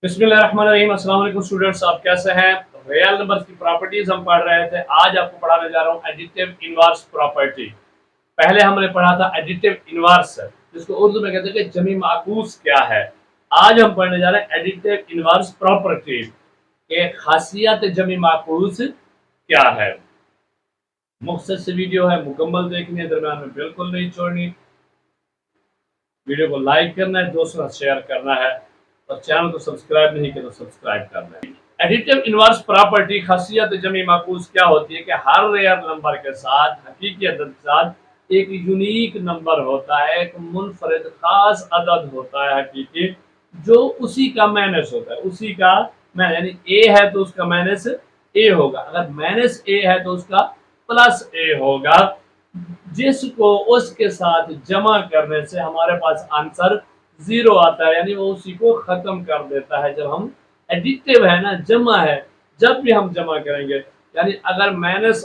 बिस्मिल्लाहिर्रहमानिर्रहीम। अस्सलाम वालेकुम स्टूडेंट्स, आप कैसे हैं? रियल नंबर्स की प्रॉपर्टीज हम पढ़ रहे थे। आज आपको पढ़ाने जा रहा हूँ एडिटिव इनवर्स प्रॉपर्टी। पहले हमने पढ़ा था एडिटिव इनवर्स, जिसको उर्दू में कहते हैं कि जमी माकूस क्या है। आज हम पढ़ने जा रहे हैं एडिटिव इनवर्स प्रॉपर्टी के खासियत जमी माकूस क्या है। मुख्तसर सी वीडियो है, मुकम्मल देखनी है, दरम्यान में बिल्कुल नहीं छोड़नी। वीडियो को लाइक करना है, दोस्तों के साथ शेयर करना है और चैनल को सब्सक्राइब नहीं किया तो सब्सक्राइब करना है। एडिटिव इनवर्स प्रॉपर्टी खासियत जमी माकूस क्या होती है कि हर रियल नंबर के साथ, हकीकी अदद के साथ एक यूनिक नंबर होता है, एक मुनफरद खास अदद होता है हकीकी, जो उसी का माइनस होता है। उसी का यानी ए है तो उसका माइनस ए होगा, अगर माइनस ए है तो उसका प्लस ए होगा, जिसको उसके साथ जमा करने से हमारे पास आंसर जीरो आता है, यानी वो उसी को खत्म कर देता है। जब हम एडिटिव है ना, जमा है, जब भी हम जमा करेंगे, यानी अगर माइनस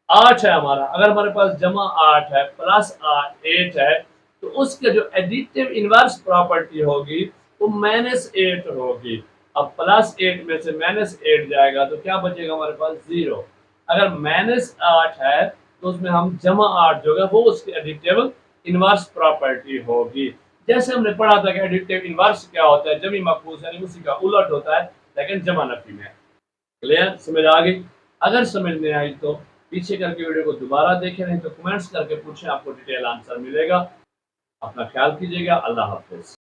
8 है हमारा, अगर हमारे पास जमा 8 है प्लस 8 है, तो उसके जो एडिटिव इनवर्स प्रॉपर्टी होगी वो -8 होगी। अब +8 में से -8 जाएगा तो क्या बचेगा हमारे पास? 0। अगर -8 है तो उसमें हम जमा 8 जो है वो उसकी एडिटिव इनवर्स प्रॉपर्टी होगी। जैसे हमने पढ़ा था कि एडिटिव इनवर्स क्या होता है, जमी मकबूस यानी उसी का उलट होता है, लेकिन जमा नफी में। क्लियर? समझ आ गई? अगर समझ में आई तो पीछे करके वीडियो को दोबारा देखें, नहीं तो कमेंट्स करके पूछें, आपको डिटेल आंसर मिलेगा। अपना ख्याल कीजिएगा। अल्लाह हाफिज।